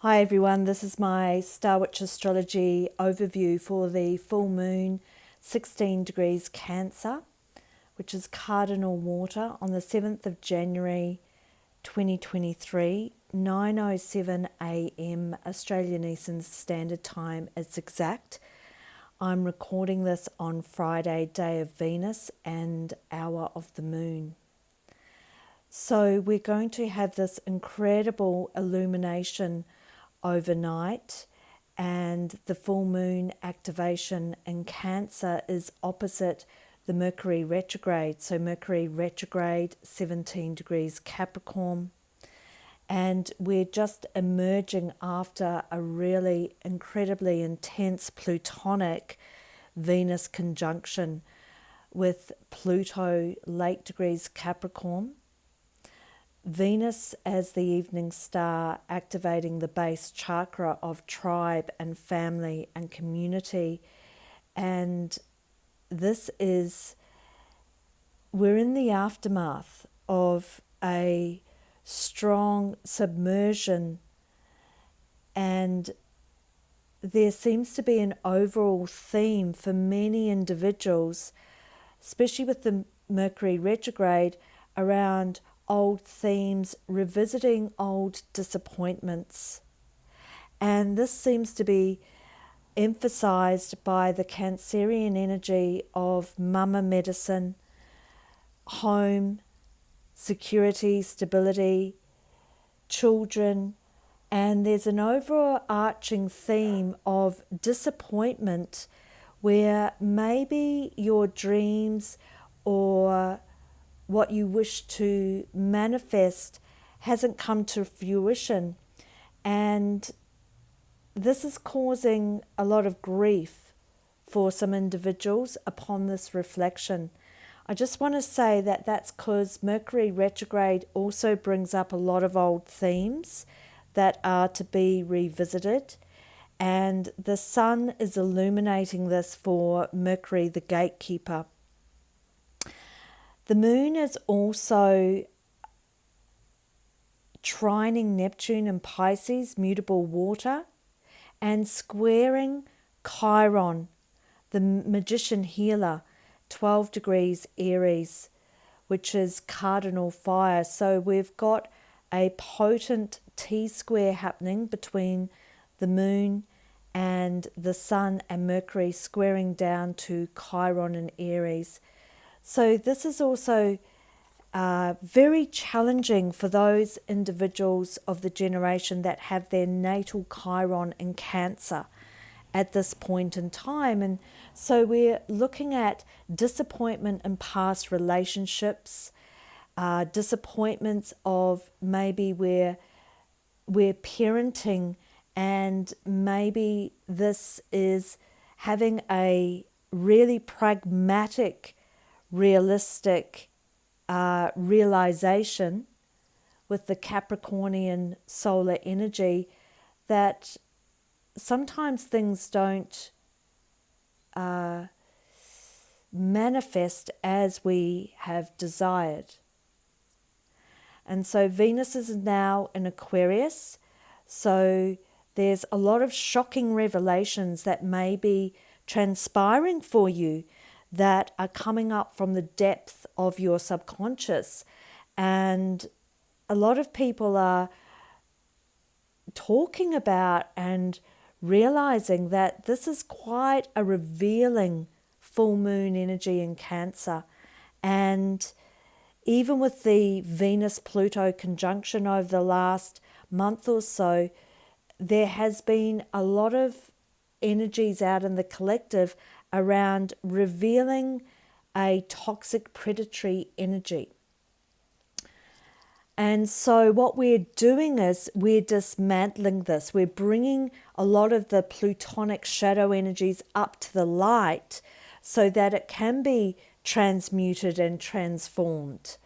Hi everyone, this is my Star Witch Astrology overview for the full moon 16 degrees Cancer, which is Cardinal Water on the 7th of January 2023, 9:07 a.m. Australian Eastern Standard Time. It's exact. I'm recording this on Friday, day of Venus and hour of the moon. So we're going to have this incredible illumination overnight, and the full moon activation in Cancer is opposite the Mercury retrograde. So Mercury retrograde, 17 degrees Capricorn, and we're just emerging after a really incredibly intense Plutonic Venus conjunction with Pluto late degrees Capricorn. Venus as the evening star, activating the base chakra of tribe and family and community. And we're in the aftermath of a strong submersion, and there seems to be an overall theme for many individuals, especially with the Mercury retrograde, around old themes, revisiting old disappointments. And this seems to be emphasized by the Cancerian energy of mama medicine, home, security, stability, children, and there's an overarching theme of disappointment where maybe your dreams or what you wish to manifest hasn't come to fruition, and this is causing a lot of grief for some individuals upon this reflection. I just want to say that that's because Mercury retrograde also brings up a lot of old themes that are to be revisited, and the sun is illuminating this for Mercury, the gatekeeper. The moon is also trining Neptune and Pisces, mutable water, and squaring Chiron, the magician healer, 12 degrees Aries, which is cardinal fire. So we've got a potent T-square happening between the moon and the sun, and Mercury squaring down to Chiron and Aries. So this is also very challenging for those individuals of the generation that have their natal Chiron in Cancer at this point in time. And so we're looking at disappointment in past relationships, disappointments of maybe where we're parenting, and maybe this is having a really pragmatic, realistic realization with the Capricornian solar energy that sometimes things don't manifest as we have desired. And so Venus is now in Aquarius, so there's a lot of shocking revelations that may be transpiring for you that are coming up from the depth of your subconscious. And a lot of people are talking about and realizing that this is quite a revealing full moon energy in Cancer. And even with the Venus-Pluto conjunction over the last month or so, there has been a lot of energies out in the collective around revealing a toxic predatory energy. And so what we're doing is we're dismantling this. We're bringing a lot of the Plutonic shadow energies up to the light so that it can be transmuted and transformed.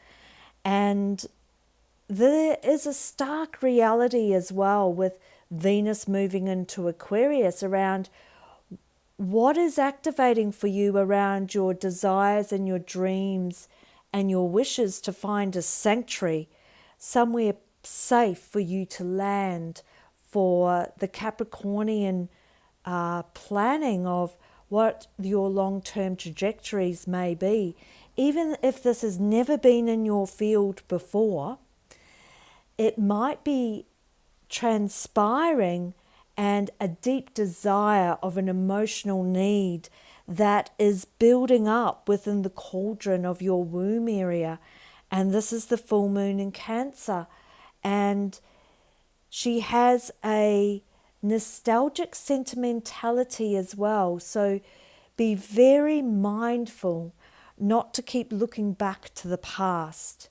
And there is a stark reality as well with Venus moving into Aquarius around what is activating for you around your desires and your dreams and your wishes to find a sanctuary, somewhere safe for you to land, for the Capricornian planning of what your long-term trajectories may be. Even if this has never been in your field before, it might be transpiring and a deep desire of an emotional need that is building up within the cauldron of your womb area. And this is the full moon in Cancer. And she has a nostalgic sentimentality as well. So be very mindful not to keep looking back to the past.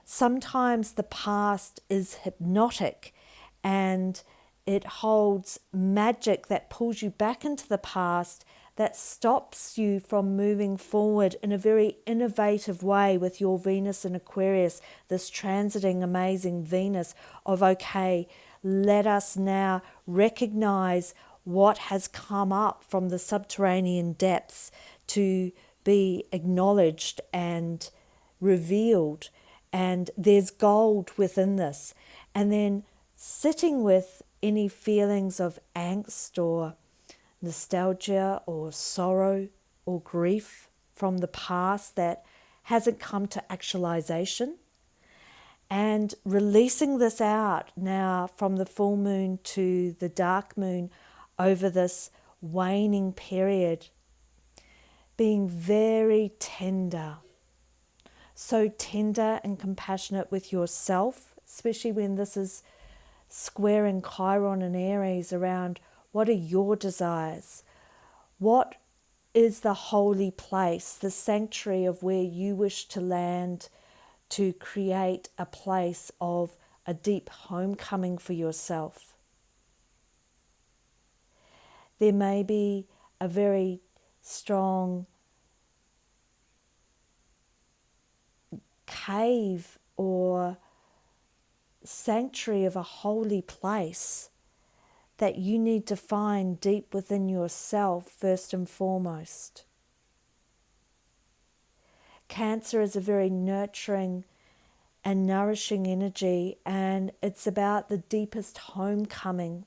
Sometimes the past is hypnotic and it holds magic that pulls you back into the past, that stops you from moving forward in a very innovative way with your Venus in Aquarius, this transiting amazing Venus of, okay, let us now recognize what has come up from the subterranean depths to be acknowledged and revealed. And there's gold within this. And then sitting with any feelings of angst or nostalgia or sorrow or grief from the past that hasn't come to actualization, and releasing this out now from the full moon to the dark moon over this waning period, being very tender, so tender and compassionate with yourself, especially when this is squaring Chiron and Aries around what are your desires? What is the holy place, the sanctuary of where you wish to land to create a place of a deep homecoming for yourself? There may be a very strong cave or sanctuary of a holy place that you need to find deep within yourself first and foremost. Cancer is a very nurturing and nourishing energy, and it's about the deepest homecoming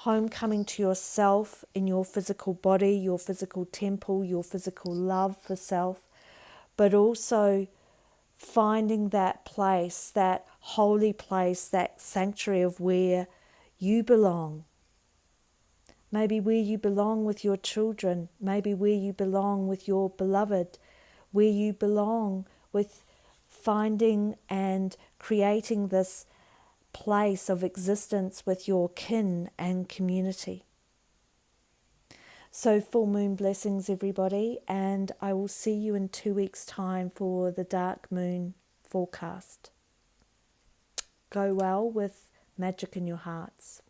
to yourself in your physical body, your physical temple, your physical love for self, but also finding that place, that holy place, that sanctuary of where you belong. Maybe where you belong with your children, maybe where you belong with your beloved, where you belong with finding and creating this place of existence with your kin and community. So full moon blessings, everybody, and I will see you in 2 weeks' time for the dark moon forecast. Go well with magic in your hearts.